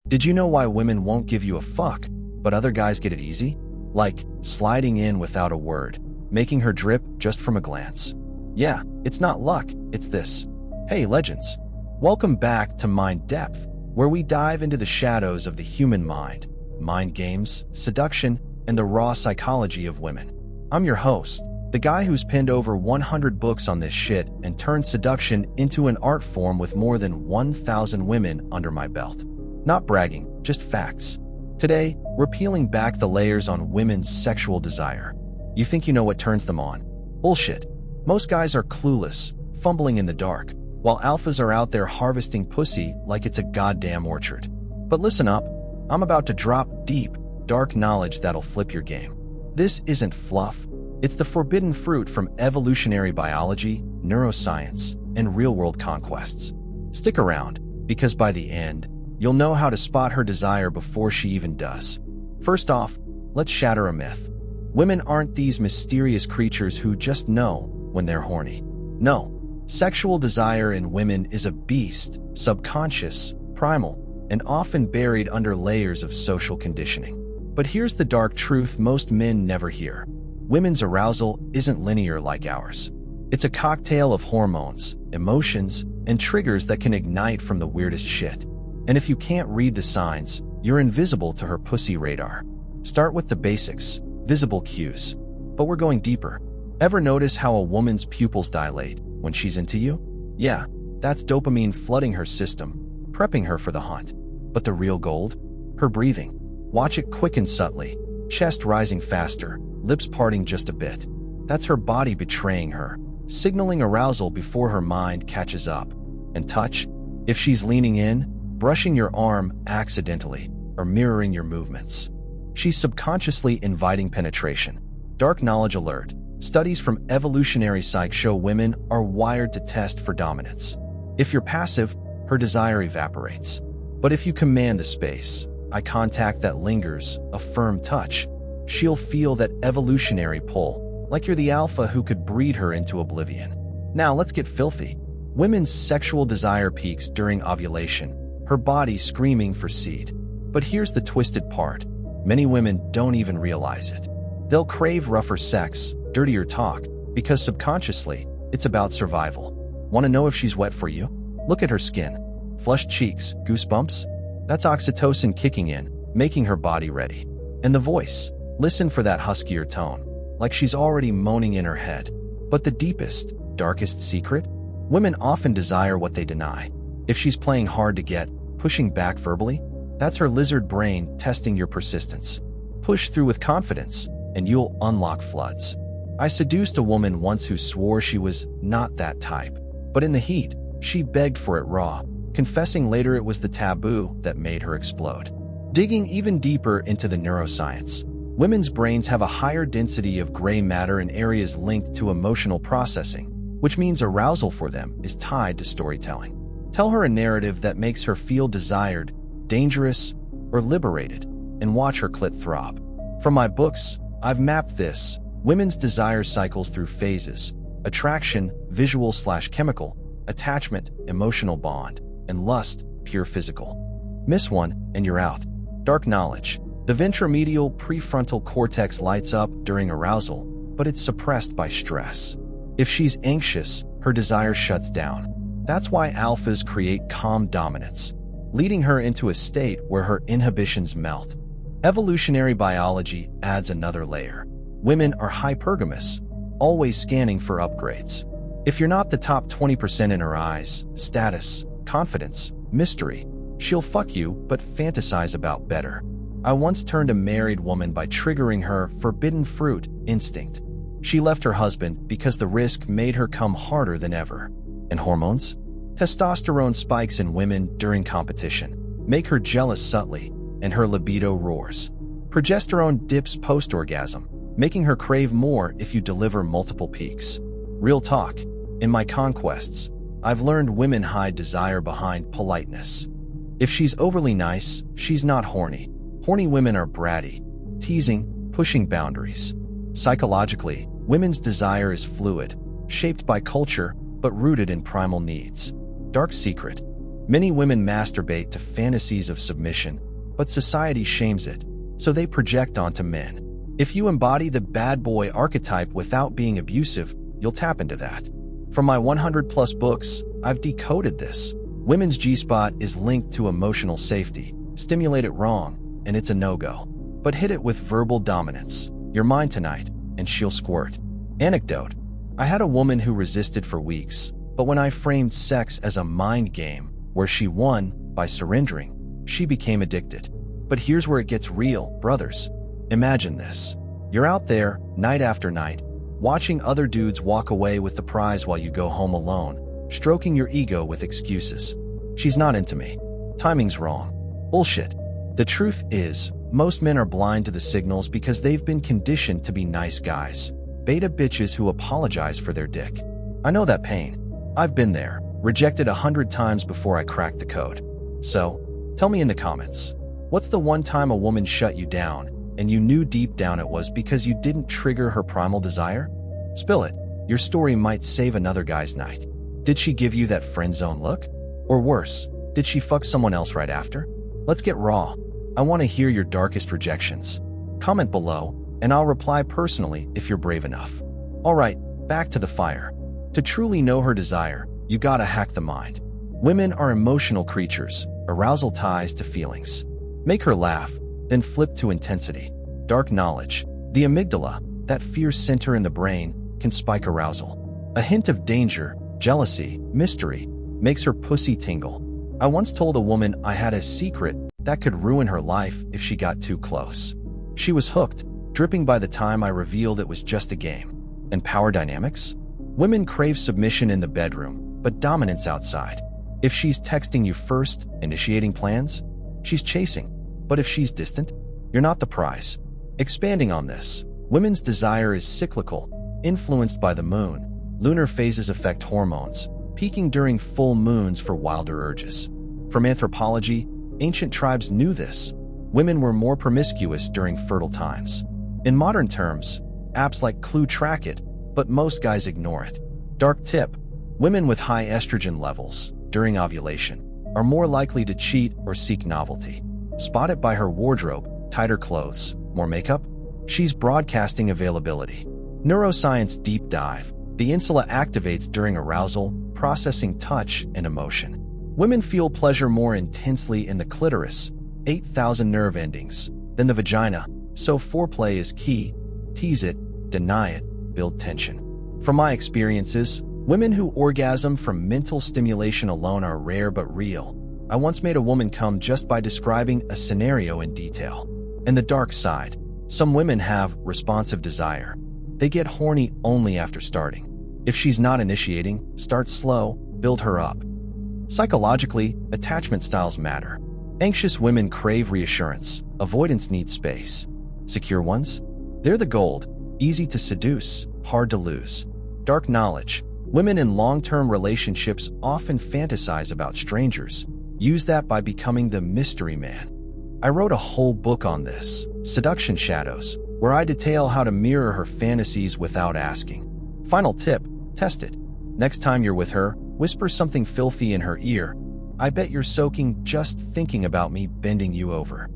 Did you know why women won't give you a fuck, but other guys get it easy? Like sliding in without a word, making her drip just from a glance. Yeah, it's not luck, it's this. Hey, legends. Welcome back to Mind Depth, where we dive into the shadows of the human mind games, seduction, and the raw psychology of women. I'm your host, the guy who's penned over 100 books on this shit and turned seduction into an art form with more than 1,000 women under my belt. Not bragging, just facts. Today, we're peeling back the layers on women's sexual desire. You think you know what turns them on? Bullshit. Most guys are clueless, fumbling in the dark, while alphas are out there harvesting pussy like it's a goddamn orchard. But listen up, I'm about to drop deep, dark knowledge that'll flip your game. This isn't fluff. It's the forbidden fruit from evolutionary biology, neuroscience, and real-world conquests. Stick around, because by the end, you'll know how to spot her desire before she even does. First off, let's shatter a myth. Women aren't these mysterious creatures who just know when they're horny. No, sexual desire in women is a beast, subconscious, primal, and often buried under layers of social conditioning. But here's the dark truth most men never hear. Women's arousal isn't linear like ours. It's a cocktail of hormones, emotions, and triggers that can ignite from the weirdest shit. And if you can't read the signs, you're invisible to her pussy radar. Start with the basics, visible cues. But we're going deeper. Ever notice how a woman's pupils dilate when she's into you? Yeah, that's dopamine flooding her system, prepping her for the hunt. But the real gold? Her breathing. Watch it quicken subtly, chest rising faster, lips parting just a bit. That's her body betraying her, signaling arousal before her mind catches up. And touch? If she's leaning in, brushing your arm accidentally, or mirroring your movements, she's subconsciously inviting penetration. Dark knowledge alert. Studies from evolutionary psych show women are wired to test for dominance. If you're passive, her desire evaporates. But if you command the space, eye contact that lingers, a firm touch, she'll feel that evolutionary pull, like you're the alpha who could breed her into oblivion. Now let's get filthy. Women's sexual desire peaks during ovulation, her body screaming for seed. But here's the twisted part. Many women don't even realize it. They'll crave rougher sex, dirtier talk, because subconsciously, it's about survival. Want to know if she's wet for you? Look at her skin. Flushed cheeks, goosebumps? That's oxytocin kicking in, making her body ready. And the voice. Listen for that huskier tone, like she's already moaning in her head. But the deepest, darkest secret? Women often desire what they deny. If she's playing hard to get, pushing back verbally, that's her lizard brain testing your persistence. Push through with confidence, and you'll unlock floods. I seduced a woman once who swore she was not that type, but in the heat, she begged for it raw, confessing later it was the taboo that made her explode. Digging even deeper into the neuroscience, women's brains have a higher density of gray matter in areas linked to emotional processing, which means arousal for them is tied to storytelling. Tell her a narrative that makes her feel desired, dangerous, or liberated, and watch her clit throb. From my books, I've mapped this. Women's desire cycles through phases: attraction, visual/chemical, attachment, emotional bond, and lust, pure physical. Miss one, and you're out. Dark knowledge. The ventromedial prefrontal cortex lights up during arousal, but it's suppressed by stress. If she's anxious, her desire shuts down. That's why alphas create calm dominance, leading her into a state where her inhibitions melt. Evolutionary biology adds another layer. Women are hypergamous, always scanning for upgrades. If you're not the top 20% in her eyes, status, confidence, mystery, she'll fuck you but fantasize about better. I once turned a married woman by triggering her forbidden fruit instinct. She left her husband because the risk made her come harder than ever. And hormones? Testosterone spikes in women during competition make her jealous subtly, and her libido roars. Progesterone dips post-orgasm, making her crave more if you deliver multiple peaks. Real talk. In my conquests, I've learned women hide desire behind politeness. If she's overly nice, she's not horny. Horny women are bratty, teasing, pushing boundaries. Psychologically, women's desire is fluid, shaped by culture, but rooted in primal needs. Dark secret. Many women masturbate to fantasies of submission, but society shames it, so they project onto men. If you embody the bad boy archetype without being abusive, you'll tap into that. From my 100+ books, I've decoded this. Women's G-spot is linked to emotional safety. Stimulate it wrong, and it's a no-go. But hit it with verbal dominance. You're mine tonight, and she'll squirt. Anecdote. I had a woman who resisted for weeks, but when I framed sex as a mind game, where she won by surrendering, she became addicted. But here's where it gets real, brothers. Imagine this. You're out there, night after night, watching other dudes walk away with the prize while you go home alone, stroking your ego with excuses. She's not into me. Timing's wrong. Bullshit. The truth is, most men are blind to the signals because they've been conditioned to be nice guys. Beta bitches who apologize for their dick. I know that pain. I've been there, rejected 100 times before I cracked the code. So, tell me in the comments, what's the one time a woman shut you down, and you knew deep down it was because you didn't trigger her primal desire? Spill it. Your story might save another guy's night. Did she give you that friend zone look? Or worse, did she fuck someone else right after? Let's get raw. I want to hear your darkest rejections. Comment below, and I'll reply personally if you're brave enough. Alright, back to the fire. To truly know her desire, you gotta hack the mind. Women are emotional creatures, arousal ties to feelings. Make her laugh, then flip to intensity. Dark knowledge. The amygdala, that fear center in the brain, can spike arousal. A hint of danger, jealousy, mystery, makes her pussy tingle. I once told a woman I had a secret that could ruin her life if she got too close. She was hooked, dripping by the time I revealed it was just a game. And power dynamics? Women crave submission in the bedroom, but dominance outside. If she's texting you first, initiating plans, she's chasing. But if she's distant, you're not the prize. Expanding on this, women's desire is cyclical, influenced by the moon. Lunar phases affect hormones, peaking during full moons for wilder urges. From anthropology, ancient tribes knew this. Women were more promiscuous during fertile times. In modern terms, apps like Clue track it, but most guys ignore it. Dark tip. Women with high estrogen levels during ovulation are more likely to cheat or seek novelty. Spot it by her wardrobe, tighter clothes, more makeup. She's broadcasting availability. Neuroscience deep dive. The insula activates during arousal, processing touch and emotion. Women feel pleasure more intensely in the clitoris, 8,000 nerve endings, than the vagina, so foreplay is key. Tease it, deny it, build tension. From my experiences, women who orgasm from mental stimulation alone are rare but real. I once made a woman come just by describing a scenario in detail. And the dark side. Some women have responsive desire. They get horny only after starting. If she's not initiating, start slow, build her up. Psychologically, attachment styles matter. Anxious women crave reassurance. Avoidance needs space. Secure ones? They're the gold. Easy to seduce, hard to lose. Dark knowledge. Women in long-term relationships often fantasize about strangers. Use that by becoming the mystery man. I wrote a whole book on this, Seduction Shadows, where I detail how to mirror her fantasies without asking. Final tip, test it. Next time you're with her, whisper something filthy in her ear. I bet you're soaking just thinking about me bending you over.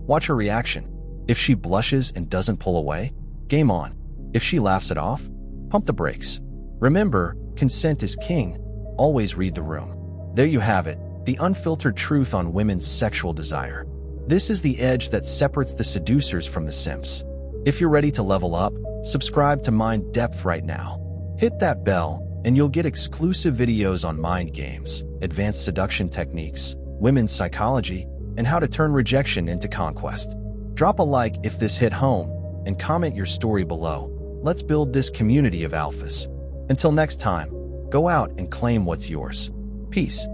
Watch her reaction. If she blushes and doesn't pull away, game on. If she laughs it off, pump the brakes. Remember, consent is king. Always read the room. There you have it, the unfiltered truth on women's sexual desire. This is the edge that separates the seducers from the simps. If you're ready to level up, subscribe to Mind Depth right now. Hit that bell, and you'll get exclusive videos on mind games, advanced seduction techniques, women's psychology, and how to turn rejection into conquest. Drop a like if this hit home, and comment your story below. Let's build this community of alphas. Until next time, go out and claim what's yours. Peace.